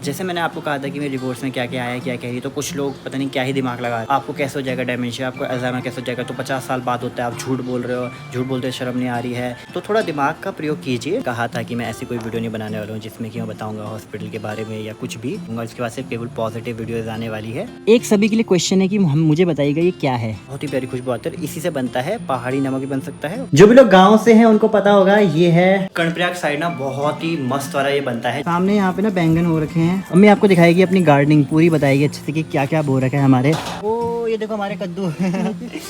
जैसे मैंने आपको कहा था कि मेरे रिपोर्ट्स में क्या क्या आया क्या कह रही, तो कुछ लोग पता नहीं क्या ही दिमाग लगा, आपको कैसे हो जाएगा डेमेंशिया, आपको अल्जाइमर कैसे हो जाएगा, तो 50 साल बाद होता है, आप झूठ बोल रहे हो, झूठ बोलते शर्म नहीं आ रही है, तो थोड़ा दिमाग का प्रयोग कीजिए। कहा था कि मैं ऐसी कोई वीडियो नहीं बनाने वाला हूँ जिसमें कि मैं बताऊंगा हॉस्पिटल के बारे में या कुछ भी, इसके बाद सिर्फ केवल पॉजिटिव वीडियोज आने वाली है। एक सभी के लिए क्वेश्चन है कि मुझे बताइएगा ये क्या है। बहुत ही प्यारी खुशबू आती है, इसी से बनता है, पहाड़ी नमक भी बन सकता है। जो भी लोग गाँव से हैं उनको पता होगा, ये है कर्णप्रयाग साइड ना बहुत ही मस्त वाला ये बनता है। सामने यहाँ पे ना बैंगन हो रखे हैं, अम्मी आपको दिखाएगी अपनी गार्डनिंग पूरी, बताएगी अच्छे से कि क्या क्या बो रखा है हमारे। ओ ये देखो हमारे कद्दू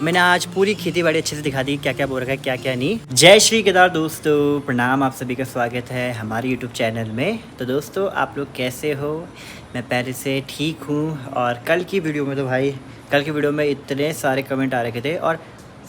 मैंने आज पूरी खेती बाड़ी अच्छे से दिखा दी, क्या क्या बो रखा है क्या क्या नहीं। जय श्री केदार दोस्तों, प्रणाम, आप सभी का स्वागत है हमारे यूट्यूब चैनल में। तो दोस्तों आप लोग कैसे हो? मैं पहले से ठीक हूँ। और कल की वीडियो में तो भाई, कल की वीडियो में इतने सारे कमेंट आ रखे थे और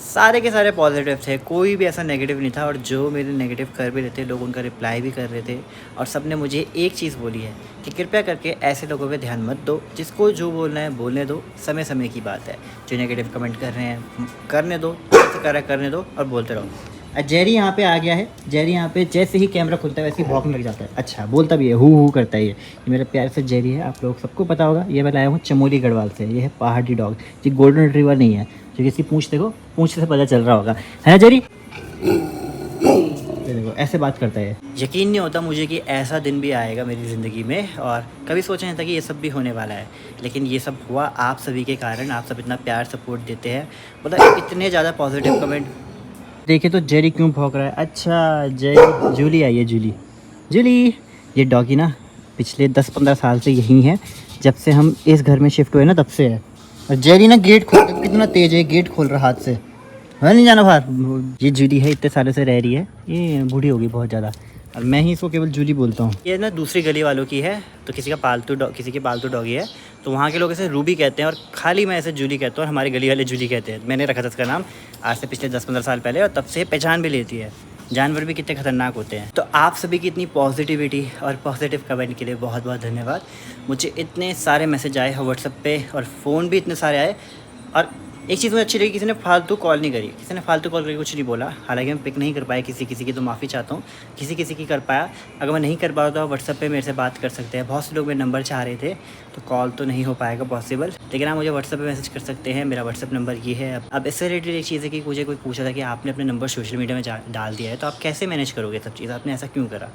सारे के सारे पॉजिटिव थे, कोई भी ऐसा नेगेटिव नहीं था। और जो मेरे नेगेटिव कर भी रहे थे लोग, उनका रिप्लाई भी कर रहे थे। और सब ने मुझे एक चीज़ बोली है कि कृपया करके ऐसे लोगों पे ध्यान मत दो, जिसको जो बोलना है बोलने दो, समय समय की बात है। जो नेगेटिव कमेंट कर रहे हैं करने दो, जैसे कर रहा है करने दो और बोलते रहो। जेरी यहाँ पे आ गया है। जेरी यहाँ पे जैसे ही कैमरा खुलता है वैसे ही भौंकने लग जाता है। अच्छा बोलता भी है, हु करता है। ये मेरा प्यार से जेरी है, आप लोग सबको पता होगा। ये मैं लाया हूँ चमोली गढ़वाल से। ये है पहाड़ी डॉग, ये गोल्डन रिट्रीवर नहीं है। जो किसी पूछ देखो, पूछ से पता चल रहा होगा, है ना जेरी? देखो ऐसे बात करता है। यकीन नहीं होता मुझे कि ऐसा दिन भी आएगा मेरी ज़िंदगी में, और कभी सोचा नहीं था कि ये सब भी होने वाला है। लेकिन ये सब हुआ आप सभी के कारण। आप सब इतना प्यार सपोर्ट देते हैं, मतलब इतने ज़्यादा पॉजिटिव कमेंट। देखिए तो जेरी क्यों भौंक रहा है। अच्छा जेरी, जूली आई है, जूली जूली। ये डॉगी ना पिछले 10-15 साल से यहीं है, जब से हम इस घर में शिफ्ट हुए ना तब से है। और जेरी ना गेट खोल, कितना तेज है, गेट खोल रहा हाथ से, है नहीं जाना बाहर। ये जूली है, इतने सालों से रह रही है, ये बूढ़ी होगी बहुत ज़्यादा, और मैं ही इसको केवल जूली बोलता हूँ। ये ना दूसरी गली वालों की है, तो किसी की पालतू डॉगी है, तो वहाँ के लोग इसे रूबी कहते हैं और खाली मैं इसे जूली कहता हूँ, और हमारी गली वाले जूली कहते हैं। मैंने रखा था इसका नाम आज से पिछले 10-15 साल पहले, और तब से पहचान भी लेती है। जानवर भी कितने खतरनाक होते हैं। तो आप सभी की इतनी पॉजिटिविटी और पॉजिटिव कमेंट के लिए बहुत बहुत धन्यवाद। मुझे इतने सारे मैसेज आए व्हाट्सएप पे, और फ़ोन भी इतने सारे आए। और एक चीज़ मुझे अच्छी लगी, किसी ने फालतू कॉल नहीं करी, किसी ने फालतू कॉल करके कुछ नहीं बोला। हालांकि मैं पिक नहीं कर पाया किसी की, तो माफ़ी चाहता हूँ। किसी की कर पाया। अगर मैं नहीं कर पाया तो व्हाट्सएप पे मेरे से बात कर सकते हैं। बहुत से लोग मेरे नंबर चाह रहे थे, तो कॉल तो नहीं हो पाएगा पॉसिबल, लेकिन आप मुझे व्हाट्सएप पे मैसेज कर सकते हैं। मेरा व्हाट्सएप नंबर ये है। अब इससे रिलेटेड एक चीज़ है कि मुझे कोई पूछा था कि आपने अपने नंबर सोशल मीडिया में डाल दिया है, तो आप कैसे मैनेज करोगे सब चीज़, आपने ऐसा क्यों करा?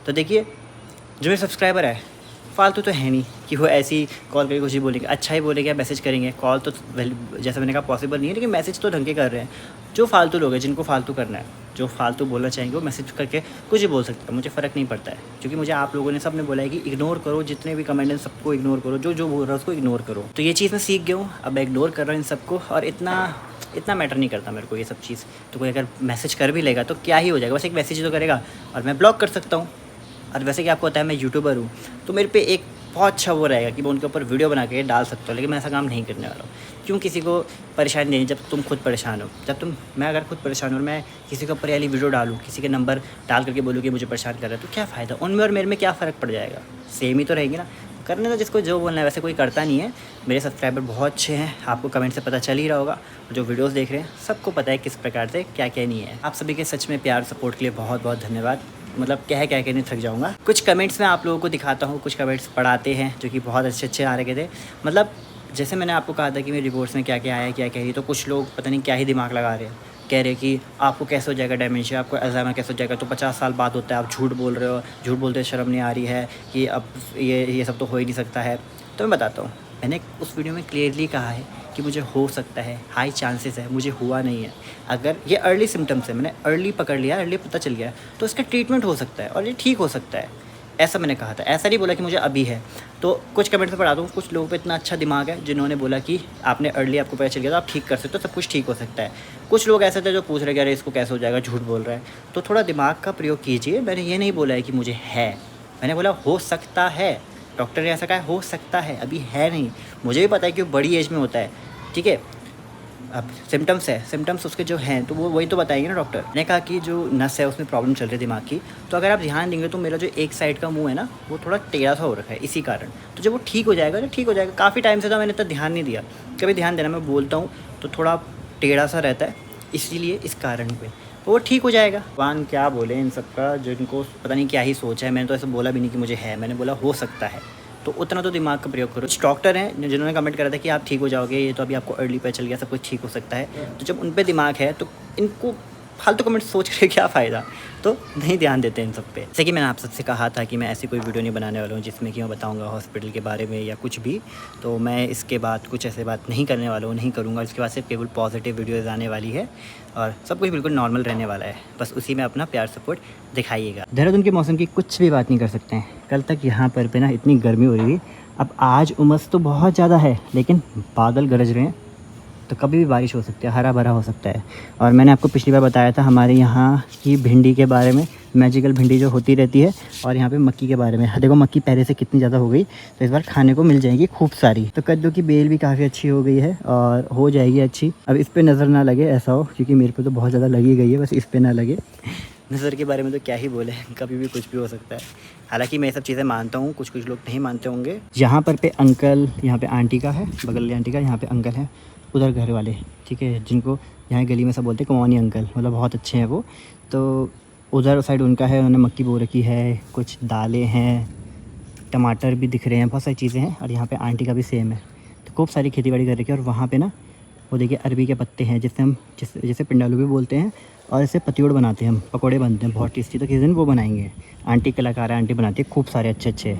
तो देखिए, जो मेरे सब्सक्राइबर है फालतू तो है नहीं कि वो ऐसी कॉल करके कुछ ही बोलेंगे। अच्छा ही बोलेंगे, मैसेज करेंगे। कॉल तो जैसा मैंने कहा पॉसिबल नहीं है, लेकिन मैसेज तो ढंग के कर रहे हैं। जो फालतू लोग हैं, जिनको फालतू करना है, जो फालतू बोलना चाहेंगे, वो मैसेज करके कुछ ही बोल सकते हैं, मुझे फ़र्क नहीं पड़ता है। क्योंकि मुझे आप लोगों ने, सब ने बोला है कि इग्नोर करो, जितने भी कमेंट हैं सबको इग्नोर करो, जो बोल रहा है उसको इग्नोर करो। तो ये चीज़ मैं सीख गया हूँ, अब मैं इग्नोर कर रहा हूँ इन सबको, और इतना मैटर नहीं करता मेरे को ये सब चीज़। तो कोई अगर मैसेज कर भी लेगा तो क्या ही हो जाएगा, बस एक मैसेज तो करेगा और मैं ब्लॉक कर सकता हूँ। और वैसे कि आपको पता है मैं यूट्यूबर हूँ, तो मेरे पे एक बहुत अच्छा वो रहेगा कि मैं उनके ऊपर वीडियो बना के डाल सकता हूँ। लेकिन मैं ऐसा काम नहीं करने वाला हूँ। क्यों किसी को परेशानी देनी जब तुम खुद परेशान हो। मैं अगर खुद परेशान हूँ और मैं किसी के ऊपर वाली वीडियो डालूँ, किसी के नंबर डाल करके बोलूँ कि मुझे परेशान कर रहा है, तो क्या फ़ायदा? उनमें और मेरे में क्या फ़र्क पड़ जाएगा? सेम ही तो रहेंगे ना। करने तो जिसको जो बोलना है, वैसे कोई करता नहीं है। मेरे सब्सक्राइबर बहुत अच्छे हैं, आपको कमेंट से पता चल ही रहा होगा। जो वीडियोस देख रहे हैं सबको पता है किस प्रकार से क्या क्या नहीं है। आप सभी के सच में प्यार सपोर्ट के लिए बहुत बहुत धन्यवाद। मतलब कह के नहीं थक जाऊँगा। कुछ कमेंट्स मैं आप लोगों को दिखाता हूँ, कुछ कमेंट्स पढ़ाते हैं जो कि बहुत अच्छे आ रहे थे। मतलब जैसे मैंने आपको कहा था कि मेरी रिपोर्ट्स में क्या क्या आया क्या कह रही, तो कुछ लोग पता नहीं क्या ही दिमाग लगा रहे हैं। कह रहे कि आपको कैसे हो जाएगा डेमेंशिया, आपको अल्जाइमर कैसे हो जाएगा, तो 50 साल बाद होता है, आप झूठ बोल रहे हो, झूठ बोलते शर्म नहीं आ रही है कि अब ये सब तो हो ही नहीं सकता है। तो मैं बताता हूँ, मैंने उस वीडियो में क्लियरली कहा है कि मुझे हो सकता है, हाई चांसेस है, मुझे हुआ नहीं है। अगर ये अर्ली सिम्टम्स है, मैंने अर्ली पकड़ लिया, अर्ली पता चल गया, तो इसका ट्रीटमेंट हो सकता है और ये ठीक हो सकता है। ऐसा मैंने कहा था, ऐसा नहीं बोला कि मुझे अभी है। तो कुछ कमेंट में पढ़ा दूँ, कुछ लोगों पे इतना अच्छा दिमाग है जिन्होंने बोला कि आपने अर्ली, आपको पता चल गया तो आप ठीक कर सकते हो, सब कुछ ठीक हो सकता है। कुछ लोग ऐसे थे जो पूछ रहे कि अरे इसको कैसे हो जाएगा, झूठ बोल रहा है। तो थोड़ा दिमाग का प्रयोग कीजिए। मैंने ये नहीं बोला है कि मुझे है, मैंने बोला हो सकता है। डॉक्टर ने ऐसा कहा हो सकता है, अभी है नहीं। मुझे भी पता है कि वो बड़ी एज में होता है, ठीक है। अब सिम्टम्स उसके जो हैं तो वो वही तो बताएंगे ना डॉक्टर ने। कहा कि जो नस है उसमें प्रॉब्लम चल रही है दिमाग की, तो अगर आप ध्यान देंगे तो मेरा जो एक साइड का मुंह है ना, वो थोड़ा टेढ़ा सा हो रखा है इसी कारण। तो जब वो ठीक हो जाएगा तो ठीक हो जाएगा। काफ़ी टाइम से तो मैंने इतना ध्यान नहीं दिया, कभी ध्यान देना, मैं बोलता हूँ तो थोड़ा टेढ़ा सा रहता है, इसीलिए इस कारण पे वो ठीक हो जाएगा। भगवान क्या बोले इन सब का, जिनको पता नहीं क्या ही सोचा है। मैंने तो ऐसा बोला भी नहीं कि मुझे है, मैंने बोला हो सकता है। तो उतना तो दिमाग का प्रयोग करो। कुछ डॉक्टर हैं जिन्होंने कमेंट करा था कि आप ठीक हो जाओगे, ये तो अभी आपको अर्ली पे चल गया, सब कुछ ठीक हो सकता है। तो जब उन पे दिमाग है तो इनको फालतू कमेंट सोच के क्या फ़ायदा, तो नहीं ध्यान देते इन सब पे। जैसे कि मैंने आप सबसे कहा था कि मैं ऐसी कोई वीडियो नहीं बनाने वाला हूँ जिसमें कि मैं बताऊँगा हॉस्पिटल के बारे में या कुछ भी। तो मैं इसके बाद कुछ ऐसे बात नहीं करने वाला हूँ, नहीं करूँगा। इसके बाद सिर्फ केवल पॉजिटिव वीडियोज़ आने वाली है और सब कुछ बिल्कुल नॉर्मल रहने वाला है। बस उसी में अपना प्यार सपोर्ट दिखाइएगा। देहरादून के मौसम की कुछ भी बात नहीं कर सकते हैं। कल तक यहाँ पर पे ना इतनी गर्मी हो रही थी, अब आज उमस तो बहुत ज़्यादा है, लेकिन बादल गरज रहे हैं, तो कभी भी बारिश हो सकती है, हरा भरा हो सकता है। और मैंने आपको पिछली बार बताया था हमारे यहाँ की भिंडी के बारे में, मैजिकल भिंडी जो होती रहती है, और यहाँ पे मक्की के बारे में। देखो मक्की पहले से कितनी ज़्यादा हो गई, तो इस बार खाने को मिल जाएगी खूब सारी। तो कद्दू की बेल भी काफ़ी अच्छी हो गई है और हो जाएगी अच्छी। अब इस पर नज़र ना लगे ऐसा हो, क्योंकि मेरे को तो बहुत ज़्यादा लगी गई है, बस इस पर ना लगे। नज़र के बारे में तो क्या ही बोले, कभी भी कुछ भी हो सकता है। हालांकि मैं ये सब चीज़ें मानता हूँ, कुछ लोग नहीं मानते होंगे। यहाँ पर पे अंकल, यहाँ पे आंटी का है, बगल वाली आंटी का, यहाँ पे अंकल है, उधर घर वाले, ठीक है, जिनको यहाँ गली में सब बोलते हैं कुमानी अंकल, मतलब बहुत अच्छे हैं वो। तो उधर साइड उनका है, उन्होंने मक्की बो रखी है, कुछ दालें हैं, टमाटर भी दिख रहे हैं, बहुत सारी चीज़ें हैं। और यहाँ पे आंटी का भी सेम है, तो खूब सारी खेती बाड़ी कर रखी है। और वहाँ पे ना वो देखिए अरबी के पत्ते हैं, जिससे हम जैसे पिंडालू भी बोलते हैं, और इसे पतियोड़ बनाते हैं हम, पकोड़े बनते हैं बहुत टेस्टी। तो किसी दिन वो बनाएंगे। आंटी कलाकार है, आंटी बनाती है खूब सारे अच्छे अच्छे।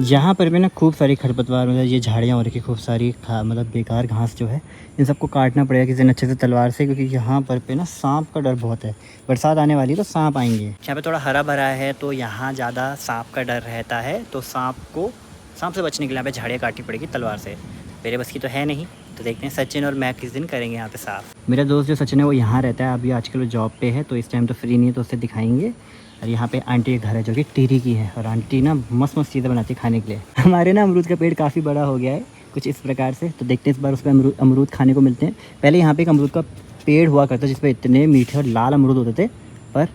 यहाँ पर भी ना खूब सारी खरपतवार, मतलब ये झाड़ियाँ हो रखी, खूब सारी मतलब बेकार घास जो है, इन सबको काटना पड़ेगा किसी दिन अच्छे से तलवार से, क्योंकि यहाँ पर पे ना सांप का डर बहुत है। बरसात आने वाली है तो सांप आएंगे। यहाँ पे थोड़ा हरा भरा है तो यहाँ ज़्यादा सांप का डर रहता है। तो सांप से बचने के लिए यहाँ पे झाड़ियाँ काटनी पड़ेगी तलवार से। मेरे बस की तो है नहीं, तो देखते हैं सचिन और मैं किस दिन करेंगे यहाँ पे साफ। मेरा दोस्त जो सचिन है वो यहाँ रहता है, अभी आजकल वो जॉब पे है, तो इस टाइम तो फ्री नहीं है, तो उससे दिखाएंगे। और यहाँ पे आंटी का घर है जो कि टिहरी की है, और आंटी ना मस्त मस्त चीज़ें बनाती है खाने के लिए। हमारे ना अमरूद का पेड़ काफ़ी बड़ा हो गया है कुछ इस प्रकार से, तो देखते हैं इस बार उस पर अमरूद खाने को मिलते हैं। पहले यहाँ पे एक अमरूद का पेड़ हुआ करता जिस पर इतने मीठे और लाल अमरूद होते थे, पर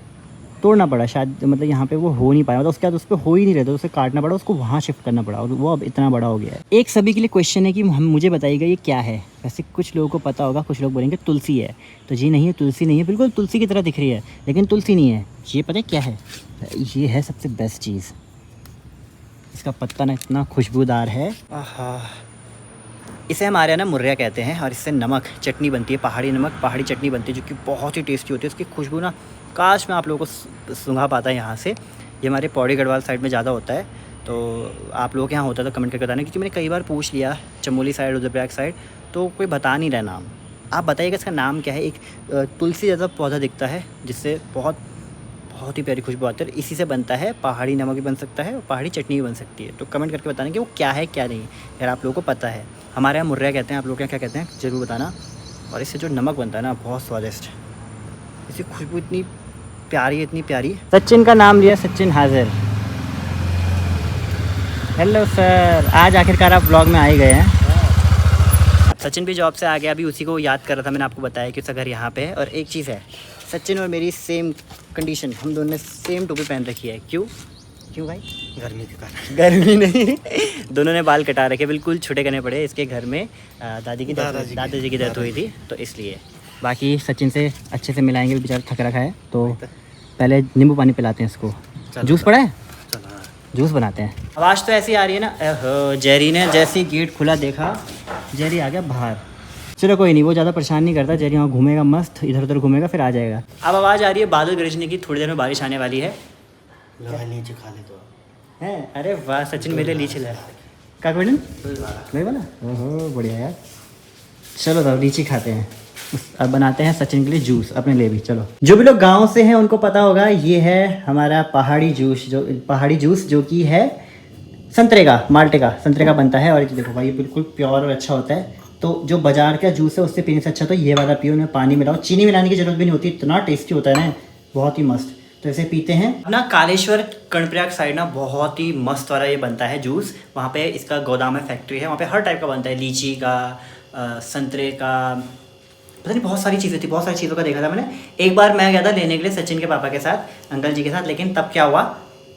तोड़ना पड़ा शायद, मतलब यहाँ पे वो हो नहीं पाया, मतलब उसके बाद उस पर हो ही नहीं रहता, उसे काटना पड़ा, उसको वहाँ शिफ्ट करना पड़ा, और वो अब इतना बड़ा हो गया है। एक सभी के लिए क्वेश्चन है कि मुझे बताइएगा ये क्या है। वैसे कुछ लोगों को पता होगा, कुछ लोग बोलेंगे तुलसी है, तो जी नहीं है, तुलसी नहीं है, बिल्कुल तुलसी की तरह दिख रही है, लेकिन तुलसी नहीं है। ये पता है क्या है? ये है सबसे बेस्ट चीज़, इसका पत्ता ना इतना खुशबूदार है। आहा, इसे हमारे यहाँ ना मुर्रिया कहते हैं, और इससे नमक चटनी बनती है, पहाड़ी नमक पहाड़ी चटनी बनती है, जो कि बहुत ही टेस्टी होती है। उसकी खुशबू ना काश मैं आप लोगों को सूंघा पाता यहाँ से। ये हमारे पौड़ी गढ़वाल साइड में ज़्यादा होता है, तो आप लोगों के यहाँ होता है तो कमेंट करके बताना, क्योंकि मैंने कई बार पूछ लिया चमोली साइड, रुद्रप्रयाग साइड, तो कोई बता नहीं रहा नाम। आप बताइएगा इसका नाम क्या है। एक तुलसी जैसा पौधा दिखता है जिससे बहुत ही प्यारी खुशबू आती है। इसी से बनता है, पहाड़ी नमक भी बन सकता है और पहाड़ी चटनी भी बन सकती है। तो कमेंट करके बताना कि वो क्या है क्या नहीं, अगर आप लोगों को पता है। हमारे यहाँ मुर्रिया कहते हैं, आप लोग क्या क्या कहते हैं ज़रूर बताना। और इससे जो नमक बनता है ना बहुत स्वादिष्ट, इसकी खुशबू इतनी प्यारी है, इतनी प्यारी। सचिन का नाम लिया, सचिन हाजिर। हेलो सर, आज आखिरकार आप ब्लॉग में आ ही गए हैं। सचिन भी जॉब से आ गया, अभी उसी को याद कर रहा था। मैंने आपको बताया कि उसका घर यहाँ पे है। और एक चीज़ है, सचिन और मेरी सेम कंडीशन, हम दोनों ने सेम टोपी पहन रखी है। क्यों भाई? गर्मी के कारण। गर्मी नहीं, दोनों ने बाल कटा रखे, बिल्कुल छोटे करने पड़े। इसके घर में दादाजी की डेथ हुई थी, तो इसलिए। बाकी सचिन से अच्छे से मिलाएंगे, बेचारा थक रखा है, तो पहले नींबू पानी पिलाते हैं इसको। जूस पड़ा है, जूस बनाते हैं। आवाज़ तो ऐसी आ रही है ना। जेरी ने जैसे ही गेट खुला देखा, जेरी आ गया बाहर। चलो कोई नहीं, वो ज़्यादा परेशान नहीं करता। जेरी वहाँ घूमेगा मस्त, इधर उधर घूमेगा, फिर आ जाएगा। अब आवाज़ आ रही है बादल गरजने की, थोड़ी देर में बारिश आने वाली है। लीची खा ले तो है। अरे वाह, सचिन मेरे लिए लीची लाया। क्या मैडम नहीं बना? ओहो बढ़िया यार। चलो तो लीची खाते हैं, अब बनाते हैं सचिन के लिए जूस, अपने लिए भी। चलो, जो भी लोग गांव से हैं उनको पता होगा, ये है हमारा पहाड़ी जूस, जो कि है संतरे का, माल्टे का, संतरे का बनता है। और ये देखो भाई, ये बिल्कुल प्योर और अच्छा होता है। तो जो बाजार का जूस है उससे पीने से अच्छा तो ये वाला पियो, में पानी मिलाओ, चीनी मिलाने की जरूरत भी नहीं होती, इतना टेस्टी होता है ना, बहुत ही मस्त। तो ऐसे पीते हैं ना। कालेश्वर कर्णप्रयाग साइड ना बहुत ही मस्त वाला ये बनता है जूस। वहाँ पे इसका गोदाम है, फैक्ट्री है, वहाँ पे हर टाइप का बनता है, लीची का, संतरे का, पता नहीं बहुत सारी चीज़ें थी, बहुत सारी चीज़ों का देखा था मैंने। एक बार मैं गया था लेने के लिए सचिन के पापा के साथ, अंकल जी के साथ, लेकिन तब क्या हुआ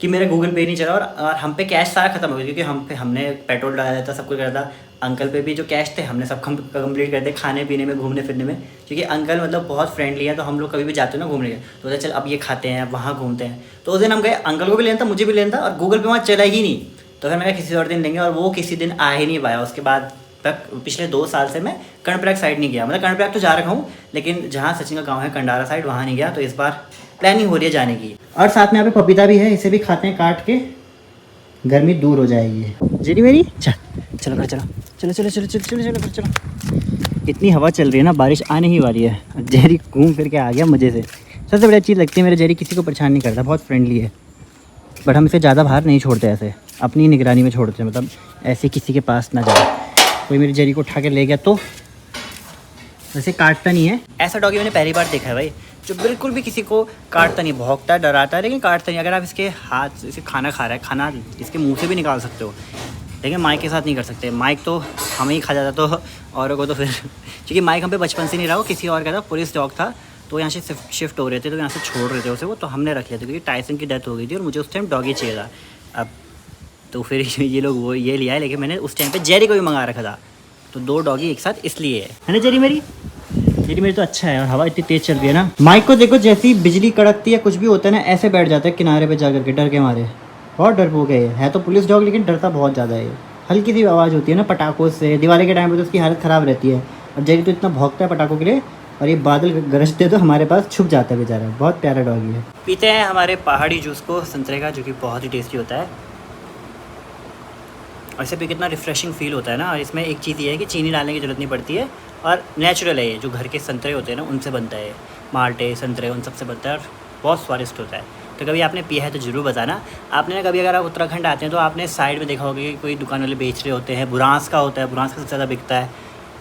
कि मेरा गूगल पे नहीं चला और हम पे कैश सारा खत्म हो गया, क्योंकि हमने पेट्रोल डाला था, सब कुछ करा था। अंकल पे भी जो कैश थे हमने सब कंप्लीट कर दिए, खाने पीने में, घूमने फिरने में, क्योंकि अंकल मतलब बहुत फ्रेंडली है। तो हम लोग कभी भी जाते हैं ना घूमने के, तो बोलते चल अब ये खाते हैं, वहाँ घूमते हैं। तो उस दिन हम गए, अंकल को भी लेना था, मुझे भी लेना था, और गूगल पे वहाँ चला ही नहीं। तो फिर मैं किसी और दिन लेंगे, और वो किसी दिन आ ही नहीं पाया। उसके बाद तक पिछले 2 साल से मैं कर्णप्रयाग साइड नहीं गया। मतलब कर्णप्रयाग तो जा रखा हूँ, लेकिन जहाँ सचिन का गांव है कंडारा साइड, वहाँ नहीं गया। तो इस बार प्लानिंग हो रही है जाने की। और साथ में यहाँ पे पपीता भी है, इसे भी खाते हैं काट के, गर्मी दूर हो जाएगी। जेरी मेरी चल, चलो चलो चलो चलो चलो चलो चलो चलो चलो। इतनी हवा चल रही है ना, बारिश आने ही वाली है। जेरी घूम फिर के आ गया मज़े से। सबसे बड़ी चीज़ लगती है मेरे जेरी किसी को परेशान नहीं करता, बहुत फ्रेंडली है। बट हम इसे ज़्यादा बाहर नहीं छोड़ते, ऐसे अपनी निगरानी में छोड़ते हैं, मतलब ऐसे किसी के पास ना जाए। कोई मेरी जेरी को उठा के ले गया तो वैसे काटता नहीं है। ऐसा डॉगी मैंने पहली बार देखा है भाई, जो बिल्कुल भी किसी को काटता नहीं, भौंकता है, डराता है, लेकिन काटता नहीं। अगर आप इसके हाथ से खाना खा रहा है, खाना इसके मुंह से भी निकाल सकते हो, लेकिन माइक के साथ नहीं कर सकते। माइक तो हमें ही खा जाता, तो औरों को तो फिर क्योंकि माइक हम पे बचपन से नहीं रहा, वो किसी और का था, पुलिस डॉग था। तो यहाँ से शिफ्ट हो रहे थे, तो यहाँ से छोड़ रहे थे उसे वो, तो हमने रख लिया था, क्योंकि टाइसन की डेथ हो गई थी और मुझे उस टाइम डॉगी चाहिए था। अब तो फिर ये लोग वो ये लिया है, लेकिन मैंने उस टाइम पे जेरी को भी मंगा रखा था। तो 2 डॉगी एक साथ इसलिए है ना जेरी मेरी? जेरी मेरी तो अच्छा है, और हवा इतनी तेज़ चल रही है ना। माइक को देखो, जैसे ही बिजली कड़कती है, कुछ भी होता है ना, ऐसे बैठ जाता है किनारे पे जाकर के, डर के मारे। बहुत डरपोक है तो पुलिस डॉग, लेकिन डरता बहुत ज़्यादा है। हल्की सी आवाज़ होती है ना पटाखों से, दिवाली के टाइम पे तो उसकी हालत ख़राब रहती है। और जेरी तो इतना भौंकता है पटाखों के लिए, और ये बादल गरजते तो हमारे पास छुप जाता है बेचारा। बहुत प्यारा डॉगी है। पीते हैं हमारे पहाड़ी जूस को, संतरे का, जो कि बहुत ही टेस्टी होता है। और इससे भी कितना रिफ़्रेशिंग फील होता है ना। और इसमें एक चीज़ ये है कि चीनी डालने की ज़रूरत नहीं पड़ती है, और नेचुरल है ये, जो घर के संतरे होते हैं ना उनसे बनता है, माल्टे संतरे उन सब से बनता है, और बहुत स्वादिष्ट होता है। तो कभी आपने पिया है तो ज़रूर बताना। आपने ना कभी, अगर आप उत्तराखंड आते हैं तो आपने साइड में देखा होगा कि कोई दुकान वाले बेच रहे होते हैं, बुरांस का होता है, बुरांस का सबसे ज़्यादा बिकता है,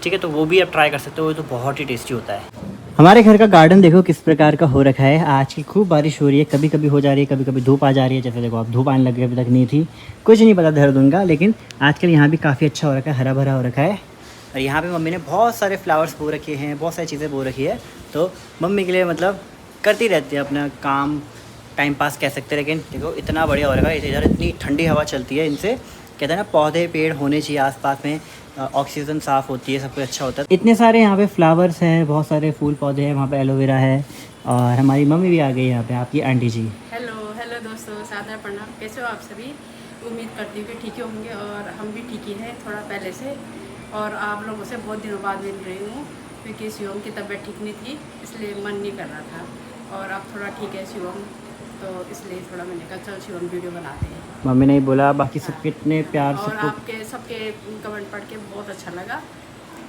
ठीक है। तो वो भी आप ट्राई कर सकते हो, वो तो बहुत ही टेस्टी होता है। हमारे घर का गार्डन देखो किस प्रकार का हो रखा है। आज की खूब बारिश हो रही है, कभी कभी हो जा रही है, कभी कभी धूप आ जा रही है। जैसे देखो अब धूप आने लग गई, अभी तक नहीं थी, कुछ नहीं पता देहरादून का, लेकिन आजकल यहाँ भी काफ़ी अच्छा हो रखा है, हरा भरा हो रखा है। और यहाँ पे मम्मी ने बहुत सारे फ्लावर्स बो रखे हैं, बहुत सारी चीज़ें बो रखी है। तो मम्मी के लिए मतलब करती रहती है अपना काम, टाइम पास कह सकते हैं। लेकिन देखो इतना बढ़िया हो रखा है, इधर इतनी ठंडी हवा चलती है। इनसे कहते हैं ना, पौधे पेड़ होने चाहिए आसपास में, ऑक्सीजन साफ़ होती है, सब कुछ अच्छा होता है। इतने सारे यहाँ पे फ्लावर्स हैं, बहुत सारे फूल पौधे हैं, वहाँ पे एलोवेरा है। और हमारी मम्मी भी आ गई यहाँ पे, आपकी आंटी जी। हेलो हेलो दोस्तों, सादर प्रणाम। कैसे हो आप सभी? उम्मीद करती हूँ कि ठीक ही होंगे, और हम भी ठीक ही हैं थोड़ा पहले से। और आप लोगों से बहुत दिनों बाद मिल रही हूँ, क्योंकि शिवम की तबीयत ठीक नहीं थी, इसलिए मन नहीं कर रहा था। और अब थोड़ा ठीक है शिवम, तो इसलिए थोड़ा मैंने कहा चल शिवम वीडियो बनाते हैं। मम्मी ने बोला, बाकी सब कितने प्यार और सबको। आपके सबके कमेंट पढ़ के बहुत अच्छा लगा,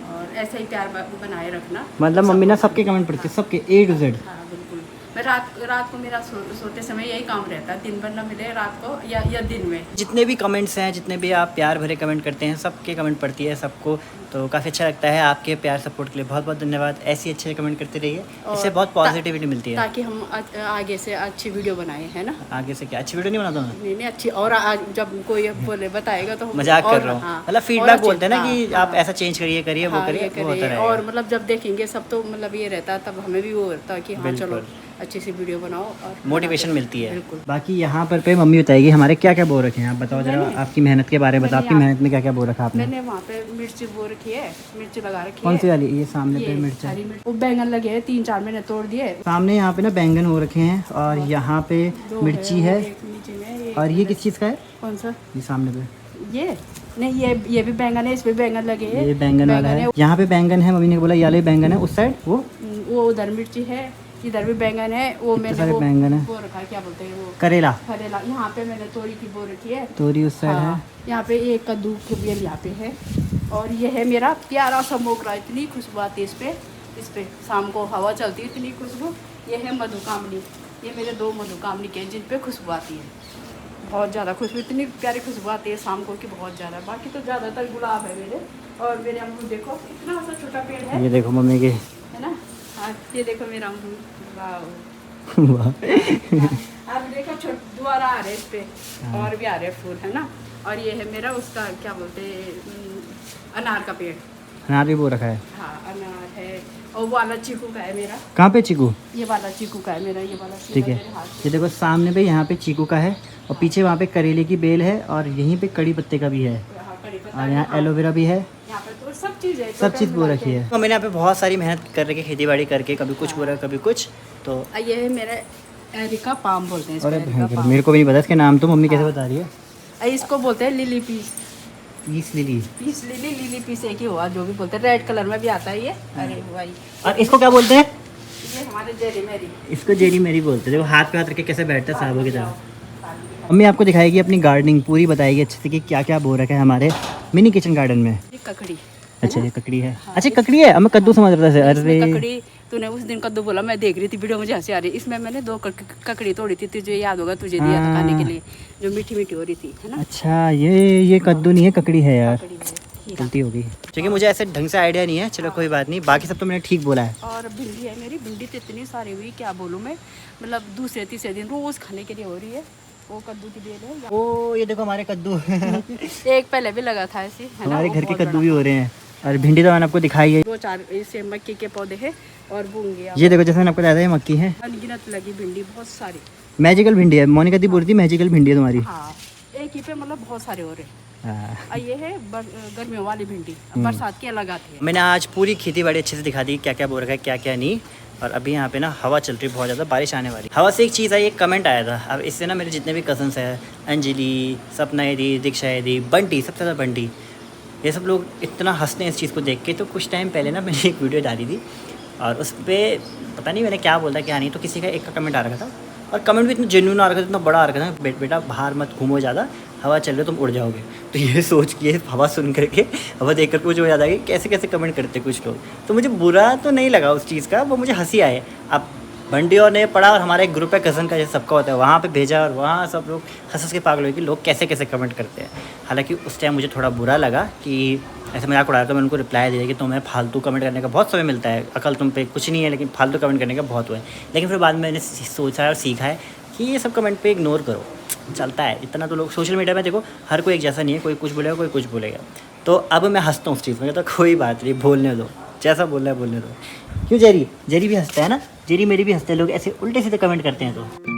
और ऐसे ही प्यार बनाए रखना। मतलब मम्मी ना सबके कमेंट पढ़ती है, सबके A to Z। हाँ बिल्कुल। मैं रात को मेरा सोते समय यही काम रहता है, दिन भर ना मिले रात को या दिन में। जितने भी कमेंट्स हैं, जितने भी आप प्यार भरे कमेंट करते हैं, सबके कमेंट पढ़ती है सबको, तो काफ़ी अच्छा लगता है। आपके प्यार सपोर्ट के लिए बहुत बहुत धन्यवाद। ऐसे ही अच्छे कमेंट करते रहिए, इससे बहुत पॉजिटिविटी मिलती है, ताकि हम आगे से अच्छी वीडियो बनाए, है ना। आगे से क्या अच्छी वीडियो नहीं बनाता हूँ, नहीं नहीं अच्छी, और जब कोई बोले बताएगा तो मजाक कर रहा हूँ। हाँ, मतलब फीडबैक बोलते हैं ना हाँ, कि हाँ, आप ऐसा चेंज करिए, करिए वो हाँ, करिए, वो होता रहेगा। और मतलब जब देखेंगे सब, तो मतलब ये रहता है, तब हमें भी वो रहता है कि हाँ चलो अच्छी सी वीडियो बनाओ, और मोटिवेशन मिलती है। बिल्कुल। बाकी यहाँ पर पे मम्मी बताएगी हमारे क्या क्या बो रखे हैं। आप बताओ जरा आपकी मेहनत के बारे में, बताओ आपकी मेहनत में क्या क्या बो रखा आपने। मैंने वहाँ पे मिर्ची बो रखी है, मिर्ची लगा रखी है। कौन सी वाली? ये सामने पे ये मिर्च है, हरी मिर्च। वो बैंगन लगे हैं, 3-4 मैंने तोड़ दिए। सामने यहाँ पे ना बैंगन हो रखे हैं, और यहाँ पे मिर्ची है। एक नीचे में, और ये किस चीज़ का है? कौन सा? ये सामने पे ये नहीं, ये भी बैंगन है, इसमें बैंगन लगे हैं। ये बैंगन वाला है। यहाँ पे बैंगन है, मम्मी ने बोला ये वाले बैंगन है। उस साइड वो उधर मिर्ची है, इधर भी बैंगन है। वो मैंने सारे बैंगन है, वो रखा है, क्या बोलते हैं वो, करेला। करेला। यहाँ पे मैंने तोरी की बो रखी है, तोरी उस साइड हाँ। है। यहाँ पे एक कद्दू के बेल यहाँ पे है। और ये है मेरा प्यारा सा मोगरा, इतनी खुशबू आती है इस पे शाम को हवा चलती है, इतनी खुशबू। ये है मधुकामनी, ये मेरे 2 मधुकामनी के, जिन पे खुशबू आती है, बहुत ज़्यादा खुशबू, इतनी प्यारी खुशबू आती है शाम को कि बहुत ज़्यादा। बाकी तो ज़्यादातर गुलाब है मेरे। और मेरे अमरूद देखो, इतना सा छोटा पेड़ है, ये देखो मम्मी के, है ना। हाँ, ये देखो मेरा अमरूद, वाह। वाह। अब देखो दोबारा आ रहे इस पे, और भी आ रहे फूल, है ना। और ये है मेरा उसका क्या बोलते हैं, अनार का पेड़। अनार भी बो रखा है। हाँ अनार है, और वो वाला चीकू का है मेरा, कहाँ पे चीकू? ये वाला चीकू का है मेरा, ये वाला सीधा ठीक है, मेरे हाथ ये देखो सामने पे यहाँ पे चीकू का है और पीछे वहाँ पे करेले की बेल है और यहीं पे कड़ी पत्ते का भी है पे। यहाँ कड़ी पत्ता और है, यहाँ एलोवेरा भी है, यहाँ पे तो सब चीज़ है, सब चीज़ total बो मिला रखी के। है। तो मैंने यहाँ पे बहुत सारी मेहनत कर रखी, खेती बाड़ी करके, कभी कुछ बोला कभी कुछ। तो ये है मेरा एरिका पाम बोलते हैं इसको, अरे एरिका भयंकर, पाम। मेरे को भी नहीं पता इसके नाम, तो मम्मी कैसे बता रही है? इसको बोलते हैं लिली पीस, पीस लिली। पीस लिली, लिली पीस एक ही हुआ, जो भी बोलते हैं, रेड कलर में भी आता है ये। अरे भाई, और इसको क्या बोलते हैं? ये हमारे जेरी मेरी। इसको जेरी मेरी बोलते हैं। देखो हाथ पे हाथ रख के कैसे बैठता है साहबों की तरह। मम्मी आपको दिखाएगी अपनी गार्डनिंग पूरी, बताएगी अच्छे से कि क्या क्या बो रखा है हमारे मिनी किचन गार्डन में। ये ककड़ी, अच्छा ये ककड़ी है। अच्छा ककड़ी है, अब मैं कद्दू समझ रहा था। इसमें अरे ककड़ी, तूने उस दिन कद्दू बोला, मैं देख रही थी वीडियो, मुझे हंसी आ रही। इसमें मैंने 2 ककड़ी तोड़ी थी, तुझे याद होगा, तुझे दिया था खाने के लिए, जो मीठी मीठी हो रही थी, है ना। अच्छा ये कद्दू नहीं है, ककड़ी है यार, ककड़ी है, खीरा। गलती हो गई। क्योंकि मुझे ऐसे ढंग से आइडिया नहीं है, चलो कोई बात नहीं, बाकी सब तो मैंने ठीक बोला है। और भिंडी है मेरी, भिंडी तो इतनी सारी हुई, क्या बोलूँ मैं, मतलब दूसरे तीसरे दिन रोज खाने के लिए हो रही है। वो कद्दू की बेल है। ओ ये देखो हमारे कद्दू एक पहले भी लगा था ऐसी, है ना, हमारे वो घर के बहुत कद्दू भी हो रहे हैं। और भिंडी तो मैंने आपको दिखाई है। 2-4 ऐसे मक्की के पौधे हैं और बूंगे। ये देखो जैसे मैंने आपको बताया था, ये मक्की है। अनगिनत लगी भिंडी, बहुत सारी। मैजिकल भिंडी है, मोनिका दी बोल रही थी मैजिकल भिंडी है तुम्हारी। हाँ, एक ही पे मतलब बहुत सारे हो रहे हैं। हाँ। और ये है गर्मियों वाली भिंडी, बरसात की अलग आती है। मैंने आज पूरी खेती बाड़ी अच्छे से दिखा दी, क्या क्या बो रखा है क्या क्या नहीं। और अभी यहाँ पे ना हवा चल रही है बहुत ज़्यादा, बारिश आने वाली। हवा से एक चीज़ आई, एक कमेंट आया था। अब इससे ना मेरे जितने भी कजन्स हैं, अंजलि, सपना दी, दीक्षा दी, बंटी, सबसे ज़्यादा बंटी, ये सब लोग इतना हंसते हैं इस चीज़ को देख के। तो कुछ टाइम पहले ना मैंने एक वीडियो डाली थी और उस पर पता नहीं मैंने क्या बोला क्या नहीं, तो किसी का एक का कमेंट आ रखा था और कमेंट भी इतना जेन्युइन आ रखा था, इतना बड़ा आ रखा था, बेटा बाहर मत घूमो ज़्यादा, हवा चल रही तुम उड़ जाओगे। तो ये सोच के हवा सुन करके, हवा देख कर कुछ हो जाता है कि कैसे कैसे कमेंट करते कुछ लोग। तो मुझे बुरा तो नहीं लगा उस चीज़ का, वो मुझे हंसी आए। अब बंटी और ने पढ़ा और हमारा एक ग्रुप है कज़न का, जैसे सबका होता है, वहाँ पे भेजा और वहाँ सब लोग हंस हंस के पागल हुए कि लोग कैसे कैसे कमेंट करते हैं। हालांकि उस टाइम मुझे थोड़ा बुरा लगा कि ऐसे मजाक उड़ाया, तो मैंने उनको रिप्लाई दिया कि तुम्हें फालतू कमेंट करने का बहुत समय मिलता है, अकल तुम पे कुछ नहीं है, लेकिन फालतू कमेंट करने का बहुत हुआ है। लेकिन फिर बाद में मैंने सोचा और सीखा है कि ये सब कमेंट पे इग्नोर करो, चलता है इतना। तो लोग सोशल मीडिया में देखो हर कोई एक जैसा नहीं है, कोई कुछ बोलेगा कोई कुछ बोलेगा। तो अब मैं हंसता हूँ उस चीज़ में, तो कोई बात नहीं, बोलने दो, जैसा बोलना है बोलने दो। क्यों जेरी भी हंसता है ना, जेरी मेरी भी हंसते हैं, लोग ऐसे उल्टे सीधे कमेंट करते हैं तो।